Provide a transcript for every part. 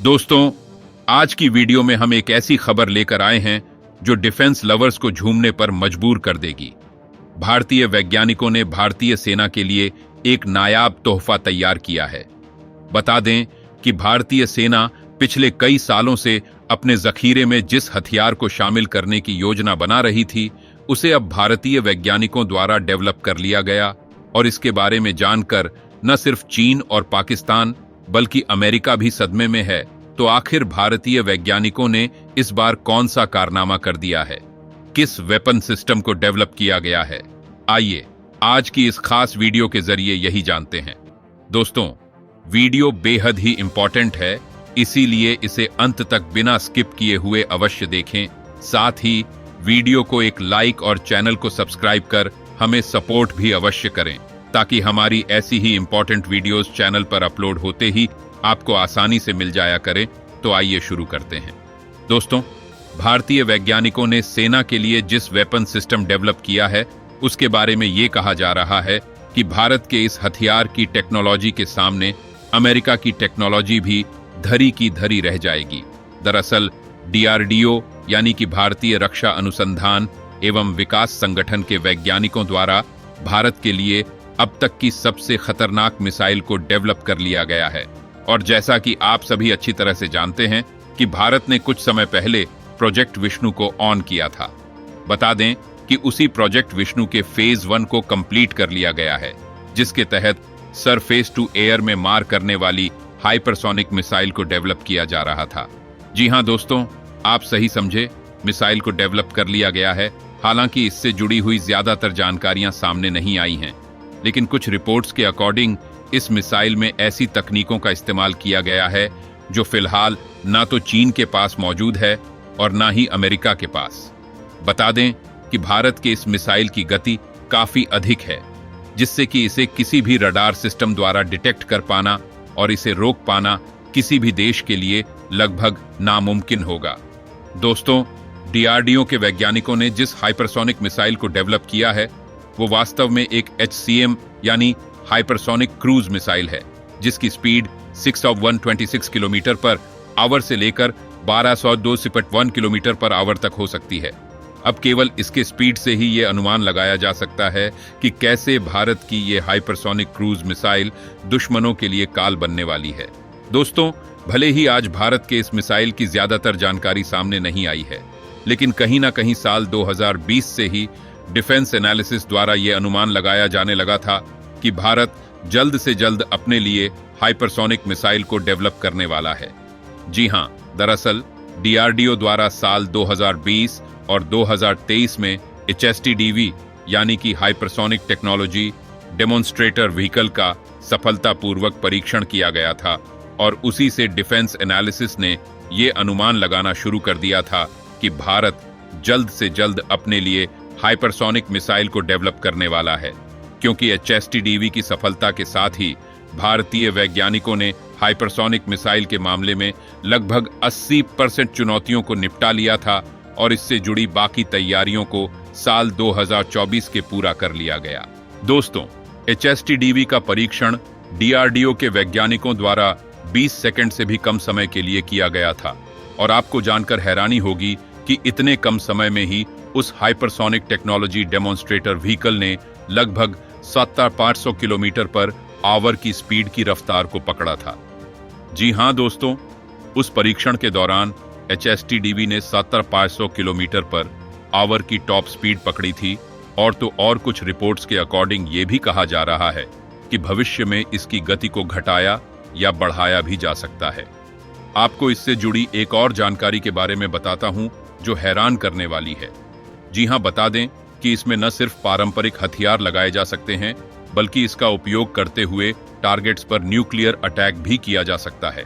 दोस्तों, आज की वीडियो में हम एक ऐसी खबर लेकर आए हैं जो डिफेंस लवर्स को झूमने पर मजबूर कर देगी। भारतीय वैज्ञानिकों ने भारतीय सेना के लिए एक नायाब तोहफा तैयार किया है। बता दें कि भारतीय सेना पिछले कई सालों से अपने जखीरे में जिस हथियार को शामिल करने की योजना बना रही थी, उसे अब भारतीय वैज्ञानिकों द्वारा डेवलप कर लिया गया। और इसके बारे में जानकर न सिर्फ चीन और पाकिस्तान बल्कि अमेरिका भी सदमे में है। तो आखिर भारतीय वैज्ञानिकों ने इस बार कौन सा कारनामा कर दिया है, किस वेपन सिस्टम को डेवलप किया गया है, आइए आज की इस खास वीडियो के जरिए यही जानते हैं। दोस्तों, वीडियो बेहद ही इंपॉर्टेंट है, इसीलिए इसे अंत तक बिना स्किप किए हुए अवश्य देखें। साथ ही वीडियो को एक लाइक और चैनल को सब्सक्राइब कर हमें सपोर्ट भी अवश्य करें, ताकि हमारी ऐसी ही इंपॉर्टेंट वीडियोस चैनल पर अपलोड होते ही आपको आसानी से मिल जाया करें। तो आइए शुरू करते हैं। दोस्तों, भारतीय वैज्ञानिकों ने सेना के लिए जिस वेपन सिस्टम डेवलप किया है, उसके बारे में यह कहा जा रहा है कि भारत के इस हथियार की टेक्नोलॉजी के सामने अमेरिका की टेक्नोलॉजी भी धरी की धरी रह जाएगी। दरअसल DRDO यानी कि भारतीय रक्षा अनुसंधान एवं विकास संगठन के वैज्ञानिकों द्वारा भारत के लिए अब तक की सबसे खतरनाक मिसाइल को डेवलप कर लिया गया है। और जैसा कि आप सभी अच्छी तरह से जानते हैं कि भारत ने कुछ समय पहले प्रोजेक्ट विष्णु को ऑन किया था। बता दें कि उसी प्रोजेक्ट विष्णु के फेज 1 को कंप्लीट कर लिया गया है, जिसके तहत सरफेस टू एयर में मार करने वाली हाइपरसोनिक मिसाइल को डेवलप किया जा रहा था। जी हां दोस्तों, आप सही समझे, मिसाइल को डेवलप कर लिया गया है। हालांकि इससे जुड़ी हुई ज्यादातर जानकारियां सामने नहीं आई हैं, लेकिन कुछ रिपोर्ट्स के अकॉर्डिंग इस मिसाइल में ऐसी तकनीकों का इस्तेमाल किया गया है जो फिलहाल ना तो चीन के पास मौजूद है और ना ही अमेरिका के पास। बता दें कि भारत के इस मिसाइल की गति काफी अधिक है, जिससे कि इसे किसी भी रडार सिस्टम द्वारा डिटेक्ट कर पाना और इसे रोक पाना किसी भी देश के लिए लगभग नामुमकिन होगा। दोस्तों, DRDO के वैज्ञानिकों ने जिस हाइपरसोनिक मिसाइल को डेवलप किया है, वो वास्तव में एक HCM यानी हाइपरसोनिक क्रूज मिसाइल है, जिसकी speed 6 of 126 kilometre per hour से लेकर 1202.1 किलोमीटर पर आवर तक हो सकती है। अब केवल इसके स्पीड से ही ये अनुमान लगाया जा सकता है कि कैसे भारत की ये हाइपरसोनिक क्रूज मिसाइल दुश्मनों के लिए काल बनने वाली है। दोस्तों, भले ही आज भारत के इस मिसाइल की ज्यादातर जानकारी सामने नहीं आई है, लेकिन कहीं ना कहीं साल 2020 से ही डिफेंस एनालिसिस द्वारा यह अनुमान लगाया जाने लगा था कि भारत जल्द से जल्द अपने लिए हाइपरसोनिक मिसाइल को डेवलप करने वाला है। जी हां, दरअसल DRDO द्वारा साल 2020 और 2023 में HSTDV यानी कि हाइपरसोनिक टेक्नोलॉजी डेमोन्स्ट्रेटर व्हीकल का सफलतापूर्वक परीक्षण किया गया था, और उसी से डिफेंस एनालिसिस ने यह अनुमान लगाना शुरू कर दिया था कि भारत जल्द से जल्द अपने लिए हाइपरसोनिक मिसाइल को डेवलप करने वाला है। क्योंकि HSTDV की सफलता के साथ ही भारतीय वैज्ञानिकों ने हाइपरसोनिक मिसाइल के मामले में लगभग 80% चुनौतियों को निपटा लिया था, और इससे जुड़ी बाकी तैयारियों को साल 2024 के पूरा कर लिया गया। दोस्तों, HSTDV का परीक्षण DRDO के वैज्ञानिकों द्वारा 20 सेकंड से भी कम समय के लिए किया गया था, और आपको जानकर हैरानी होगी कि इतने कम समय में ही उस हाइपरसोनिक टेक्नोलॉजी डेमोन्स्ट्रेटर व्हीकल ने लगभग 7500 किलोमीटर पर आवर की स्पीड की रफ्तार को पकड़ा था। जी हां दोस्तों, उस परीक्षण के दौरान HSTDV ने 7500 किलोमीटर पर आवर की टॉप स्पीड पकड़ी थी। और तो और कुछ रिपोर्ट्स के अकॉर्डिंग ये भी कहा जा रहा है कि भविष्य में इसकी गति को घटाया या बढ़ाया भी जा सकता है। आपको इससे जुड़ी एक और जानकारी के बारे में बताता हूं जो हैरान करने वाली है। जी हां, बता दें कि इसमें न सिर्फ पारंपरिक हथियार लगाए जा सकते हैं, बल्कि इसका उपयोग करते हुए टारगेट्स पर न्यूक्लियर अटैक भी किया जा सकता है।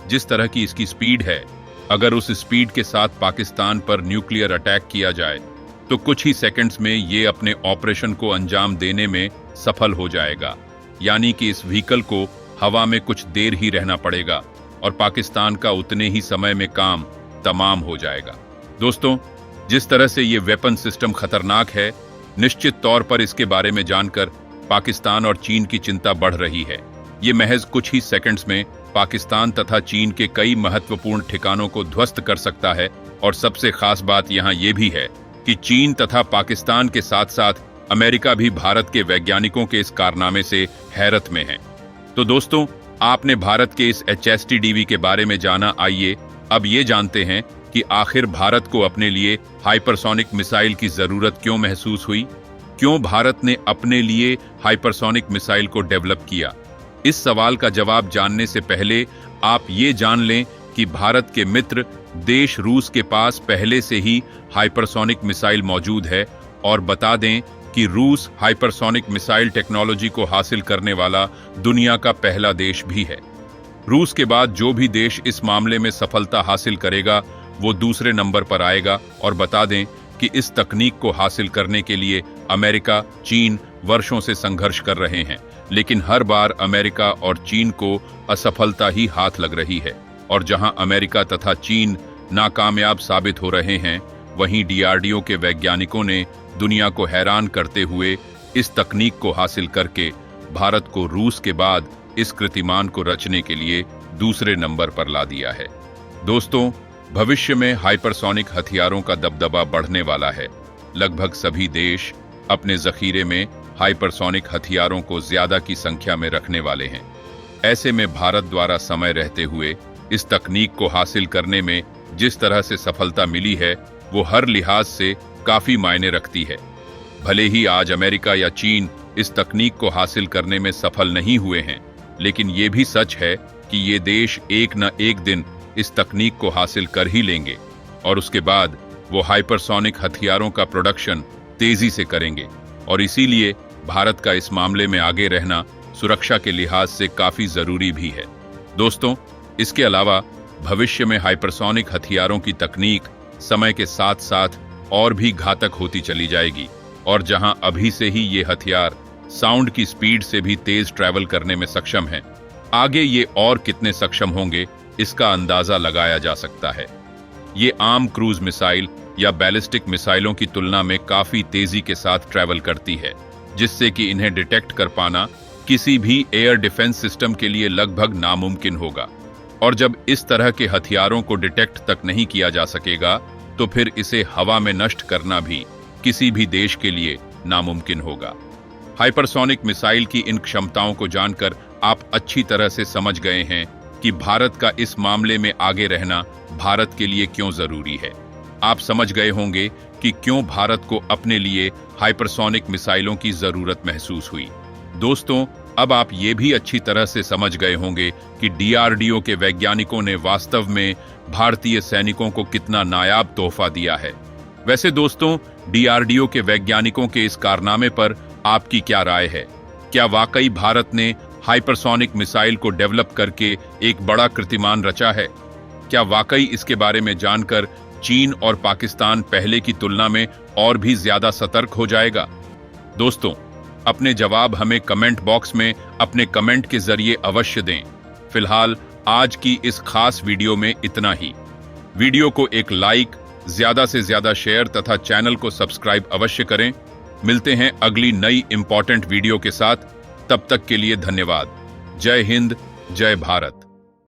जिस तरह की इसकी स्पीड है, अगर उस स्पीड के साथ पाकिस्तान पर न्यूक्लियर अटैक किया जाए तो कुछ ही सेकंड्स में ये अपने ऑपरेशन को अंजाम देने में सफल हो जाएगा। यानी कि इस व्हीकल को हवा में कुछ देर ही रहना पड़ेगा और पाकिस्तान का उतने ही समय में काम तमाम हो जाएगा। दोस्तों, जिस तरह से ये वेपन सिस्टम खतरनाक है, निश्चित तौर पर इसके बारे में जानकर पाकिस्तान और चीन की चिंता बढ़ रही है। ये महज कुछ ही सेकंड्स में पाकिस्तान तथा चीन के कई महत्वपूर्ण ठिकानों को ध्वस्त कर सकता है। और सबसे खास बात यहाँ ये भी है कि चीन तथा पाकिस्तान के साथ साथ अमेरिका भी भारत के वैज्ञानिकों के इस कारनामे से हैरत में है। तो दोस्तों, आपने भारत के इस HSTDV के बारे में जाना। आइए अब ये जानते हैं कि आखिर भारत को अपने लिए हाइपरसोनिक मिसाइल की जरूरत क्यों महसूस हुई, क्यों भारत ने अपने लिए हाइपरसोनिक मिसाइल को डेवलप किया। इस सवाल का जवाब जानने से पहले आप ये जान लें कि भारत के मित्र देश रूस के पास पहले से ही हाइपरसोनिक मिसाइल मौजूद है, और बता दें कि रूस हाइपरसोनिक मिसाइल टेक्नोलॉजी को हासिल करने वाला दुनिया का पहला देश भी है। रूस के बाद जो भी देश इस मामले में सफलता हासिल करेगा वो दूसरे नंबर पर आएगा। और बता दें कि इस तकनीक को हासिल करने के लिए अमेरिका, चीन वर्षों से संघर्ष कर रहे हैं, लेकिन हर बार अमेरिका और चीन को असफलता ही हाथ लग रही है। और जहां अमेरिका तथा चीन नाकामयाब साबित हो रहे हैं, वहीं DRDO के वैज्ञानिकों ने दुनिया को हैरान करते हुए इस तकनीक को हासिल करके भारत को रूस के बाद इस कीर्तिमान को रचने के लिए दूसरे नंबर पर ला दिया है। दोस्तों, भविष्य में हाइपरसोनिक हथियारों का दबदबा बढ़ने वाला है। लगभग सभी देश अपने जखीरे में हाइपरसोनिक हथियारों को ज्यादा की संख्या में रखने वाले हैं। ऐसे में भारत द्वारा समय रहते हुए इस तकनीक को हासिल करने में जिस तरह से सफलता मिली है, वो हर लिहाज से काफी मायने रखती है। भले ही आज अमेरिका या चीन इस तकनीक को हासिल करने में सफल नहीं हुए हैं, लेकिन ये भी सच है कि ये देश एक न एक दिन इस तकनीक को हासिल कर ही लेंगे, और उसके बाद वो हाइपरसोनिक हथियारों का प्रोडक्शन तेजी से करेंगे। और इसीलिए भारत का इस मामले में आगे रहना सुरक्षा के लिहाज से काफी जरूरी भी है। दोस्तों, इसके अलावा भविष्य में हाइपरसोनिक हथियारों की तकनीक समय के साथ साथ और भी घातक होती चली जाएगी, और जहां अभी से ही ये हथियार साउंड की स्पीड से भी तेज ट्रैवल करने में सक्षम हैं, आगे ये और कितने सक्षम होंगे इसका अंदाजा लगाया जा सकता है। ये आम क्रूज मिसाइल या बैलिस्टिक मिसाइलों की तुलना में काफी तेजी के साथ ट्रैवल करती है, जिससे कि इन्हें डिटेक्ट कर पाना किसी भी एयर डिफेंस सिस्टम के लिए लगभग नामुमकिन होगा। और जब इस तरह के हथियारों को डिटेक्ट तक नहीं किया जा सकेगा, तो फिर इसे हवा में नष्ट करना भी किसी भी देश के लिए नामुमकिन होगा। हाइपरसोनिक मिसाइल की इन क्षमताओं को जानकर आप अच्छी तरह से समझ गए हैं कि भारत का इस मामले में आगे रहना भारत के लिए क्यों जरूरी है। आप समझ गए होंगे कि क्यों भारत को अपने लिए हाइपरसोनिक मिसाइलों की जरूरत महसूस हुई। दोस्तों, अब आप ये भी अच्छी तरह से समझ गए होंगे कि DRDO के वैज्ञानिकों ने वास्तव में भारतीय सैनिकों को कितना नायाब तोहफा दिया है। वैसे दोस्तों, DRDO के वैज्ञानिकों के इस कारनामे पर आपकी क्या राय है? क्या वाकई भारत ने हाइपरसोनिक मिसाइल को डेवलप करके एक बड़ा कीर्तिमान रचा है? क्या वाकई इसके बारे में जानकर चीन और पाकिस्तान पहले की तुलना में और भी ज्यादा सतर्क हो जाएगा? दोस्तों, अपने जवाब हमें कमेंट बॉक्स में अपने कमेंट के जरिए अवश्य दें। फिलहाल आज की इस खास वीडियो में इतना ही। वीडियो को एक लाइक, ज्यादा से ज्यादा शेयर तथा चैनल को सब्सक्राइब अवश्य करें। मिलते हैं अगली नई इंपॉर्टेंट वीडियो के साथ। तब तक के लिए धन्यवाद। जय हिंद, जय भारत।